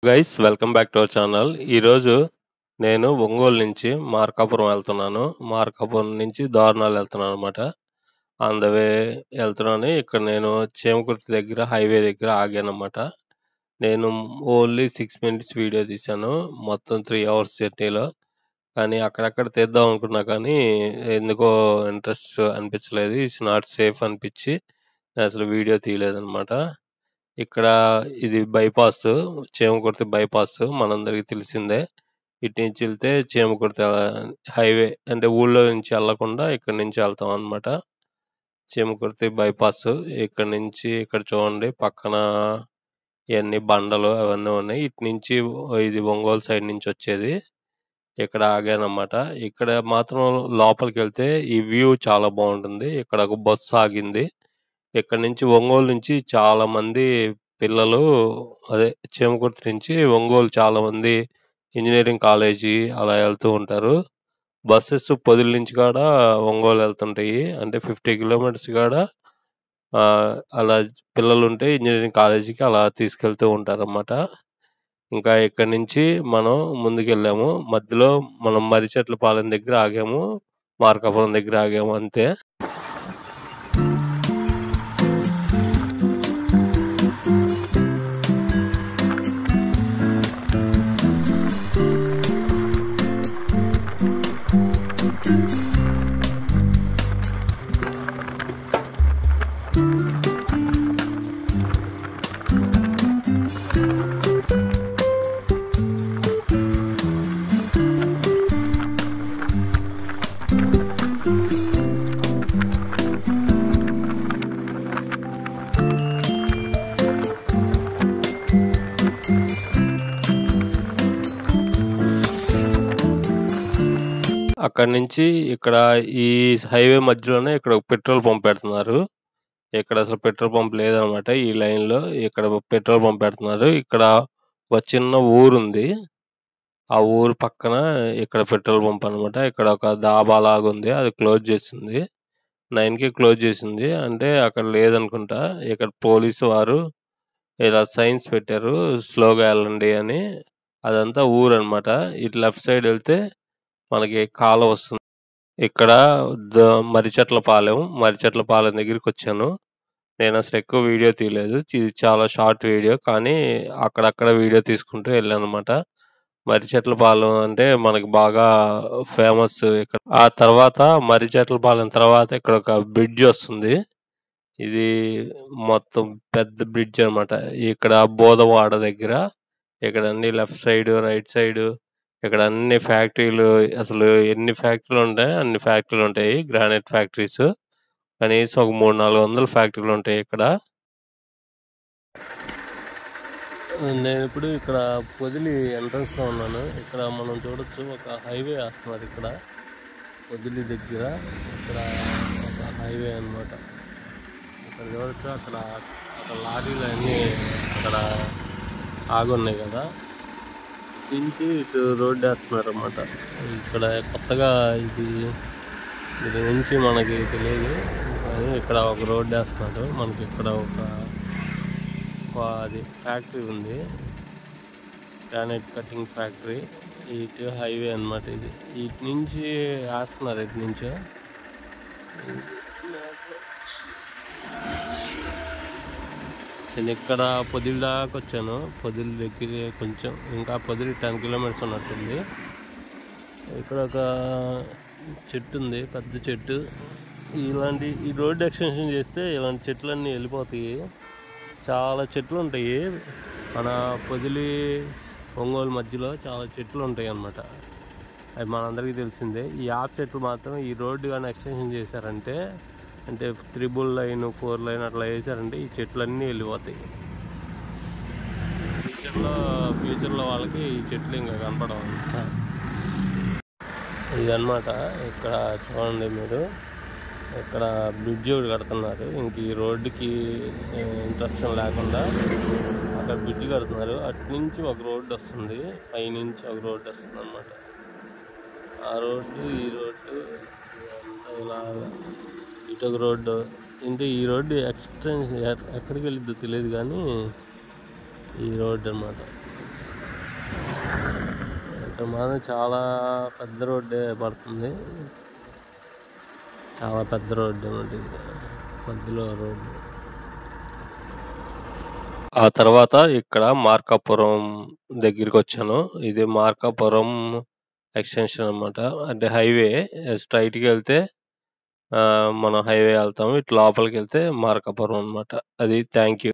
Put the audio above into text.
Guys welcome back to our channel. ఈరోజు నేను ఒంగోలు నుంచి మార్కాపురం వెళ్తున్నాను. మార్కాపురం నుంచి దారుణాలు వెళ్తున్నాను అనమాట. ఆన్ ద వే వెళ్తున్నాను. ఇక్కడ నేను చేమకుర్తి దగ్గర హైవే దగ్గర ఆగానమాట. నేను ఓన్లీ 6 మినిట్స్ వీడియో తీశాను. మొత్తం 3 అవర్స్ జర్నీలో. కానీ అక్కడక్కడ తీద్దాం అనుకున్నా కానీ ఎందుకో ఇంట్రెస్ట్ అనిపించలేదు. ఇట్స్ నాట్ సేఫ్ అనిపించి నేను అసలు వీడియో తీయలేదనమాట. ఇక్కడ ఇది బైపాస్, చేమకుర్తి బైపాస్ మనందరికి తెలిసిందే. ఇటు నుంచి వెళ్తే చేమకుర్తి హైవే అంటే ఊళ్ళో నుంచి వెళ్ళకుండా ఇక్కడ నుంచి వెళ్తాం అనమాట. చేమకుర్తి బైపాస్ ఇక్కడ నుంచి ఇక్కడ చూడండి పక్కన ఇవన్నీ బండలు అవన్నీ ఉన్నాయి. ఇటు నుంచి ఇది ఒంగోలు సైడ్ నుంచి వచ్చేది. ఇక్కడ ఆగానమాట. ఇక్కడ మాత్రం లోపలికి వెళ్తే ఈ వ్యూ చాలా బాగుంటుంది. ఇక్కడ ఒక బస్సు ఆగింది. ఇక్కడ నుంచి ఒంగోలు నుంచి చాలా మంది పిల్లలు అదే చేమకుర్తి నుంచి ఒంగోలు చాలా మంది ఇంజనీరింగ్ కాలేజీ అలా వెళ్తూ ఉంటారు. బస్సెస్ పొదిలి నుంచి కూడా ఒంగోలు వెళ్తుంటాయి. అంటే 50 కిలోమీటర్స్ కాడ అలా పిల్లలు ఉంటే ఇంజనీరింగ్ కాలేజీకి అలా తీసుకెళ్తూ ఉంటారన్నమాట. ఇంకా ఇక్కడ నుంచి మనం ముందుకెళ్ళాము. మధ్యలో మనం మర్రిచెట్లపాలెం దగ్గర ఆగాము, మార్కాపురం దగ్గర ఆగాము అంతే. అక్కడి నుంచి ఇక్కడ ఈ హైవే మధ్యలోనే ఇక్కడ పెట్రోల్ పంప్ పెడుతున్నారు. ఇక్కడ అసలు పెట్రోల్ పంప్ లేదనమాట ఈ లైన్‌లో. ఇక్కడ పెట్రోల్ పంప్ పెడుతున్నారు. ఇక్కడ ఒక చిన్న ఊరుంది. ఆ ఊరు పక్కన ఇక్కడ పెట్రోల్ పంప్ అనమాట. ఇక్కడ ఒక డాబా లాగుంది. అది క్లోజ్ చేసింది. 9కి క్లోజ్ చేసింది. అంటే అక్కడ లేదనుకుంటా. ఇక్కడ పోలీసు వారు ఇలా సైన్స్ పెట్టారు. స్లోగా వెళ్ళండి అని. అదంతా ఊరనమాట. ఇటు లెఫ్ట్ సైడ్ వెళ్తే మనకి కాలువ వస్తుంది. ఇక్కడ మర్రిచెట్లపాలెం దగ్గరికొచ్చాను. నేను అసలు ఎక్కువ వీడియో తీయలేదు. ఇది చాలా షార్ట్ వీడియో. కానీ అక్కడక్కడ వీడియో తీసుకుంటూ వెళ్ళాననమాట. మర్రిచెట్లపాలెం అంటే మనకి బాగా ఫేమస్ ఇక్కడ. ఆ తర్వాత మర్రిచెట్లపాలెం తర్వాత ఇక్కడ ఒక బ్రిడ్జ్ వస్తుంది. ఇది మొత్తం పెద్ద బ్రిడ్జ్ అనమాట. ఇక్కడ బోదవాడ దగ్గర ఇక్కడ అన్ని లెఫ్ట్ సైడ్, రైట్ సైడ్ ఇక్కడ అన్ని ఫ్యాక్టరీలు, అసలు ఎన్ని ఫ్యాక్టరీలు ఉంటాయి అన్ని ఫ్యాక్టరీలు ఉంటాయి. గ్రానైట్ ఫ్యాక్టరీస్ కనీసం ఒక 300-400 ఫ్యాక్టరీలు ఉంటాయి ఇక్కడ. నేను ఇప్పుడు ఇక్కడ పొదిలి ఎంట్రన్స్లో ఉన్నాను. ఇక్కడ మనం చూడొచ్చు ఒక హైవే వేస్తున్నారు. ఇక్కడ పొదిలి దగ్గర ఇక్కడ ఒక హైవే అనమాట. ఇక్కడ చూడొచ్చు అక్కడ లారీలు అన్నీ అక్కడ ఆగున్నాయి కదా. నుంచి ఇటు రోడ్డు వేస్తున్నారు అన్నమాట. ఇక్కడ కొత్తగా ఇది నుంచి మనకి తెలియదు కానీ ఇక్కడ ఒక రోడ్డు వేస్తున్నారు. మనకి ఇక్కడ అది ఫ్యాక్టరీ ఉంది, గ్రానైట్ కటింగ్ ఫ్యాక్టరీ. ఇటు హైవే అనమాట. ఇది ఇటు నుంచి వేస్తున్నారు. ఇటు నుంచో నేను ఇక్కడ పొదిలి దాకా వచ్చాను. పొదిలి దగ్గర కొంచెం ఇంకా పొదిలి 10 కిలోమీటర్స్ ఉన్నట్టుంది. ఇక్కడ ఒక చెట్టు ఉంది, పెద్ద చెట్టు. ఈ రోడ్డు ఎక్స్టెన్షన్ చేస్తే ఇలాంటి చెట్లన్నీ వెళ్ళిపోతాయి. చాలా చెట్లు ఉంటాయి. మన పొదిలి ఒంగోలు మధ్యలో చాలా చెట్లు ఉంటాయి అన్నమాట. అది మనందరికీ తెలిసిందే. ఈ యాప్ చెట్లు మాత్రం ఈ రోడ్డు కానీ ఎక్స్టెన్షన్ చేశారంటే, అంటే 3 లైన్ 4 లైన్ అట్లా వేసారంటే ఈ చెట్లన్నీ వెళ్ళిపోతాయి. ఫ్యూచర్లో వాళ్ళకి ఈ చెట్లు ఇంకా కనపడవు అనమాట. ఇదన్నమాట. ఇక్కడ చూడండి మీరు, ఇక్కడ బ్రిడ్జ్ ఒకటి కడుతున్నారు. ఇంక ఈ రోడ్డుకి ఇంటరప్షన్ లేకుండా అక్కడ బ్రిడ్జ్ కడుతున్నారు. అటు నుంచి ఒక రోడ్డు వస్తుంది, పైనుంచి ఒక రోడ్డు వస్తుంది అన్నమాట. ఆ రోడ్డు ఈ రోడ్డు ఇలా ఇటు ఒక రోడ్డు. అంటే ఈ రోడ్డు ఎక్స్టెన్షన్ ఎక్కడికి వెళ్ళిద్దో తెలియదు కానీ ఈ రోడ్డు అన్నమాట. ఇక్కడ మాత్రం చాలా పెద్ద రోడ్డే పడుతుంది. చాలా పెద్ద రోడ్డు అన్నమాట ఇది. మధ్యలో రోడ్డు. ఆ తర్వాత ఇక్కడ మార్కాపురం దగ్గరికొచ్చాను. ఇది మార్కాపురం ఎక్స్‌టెన్షన్ అన్నమాట. అంటే హైవే స్ట్రెయిట్‌గెళ్తే మనం హైవే ఎళ్తాము. ఇటు లోపలికెళ్తే మార్కాపురం అన్నమాట. అది. Thank you.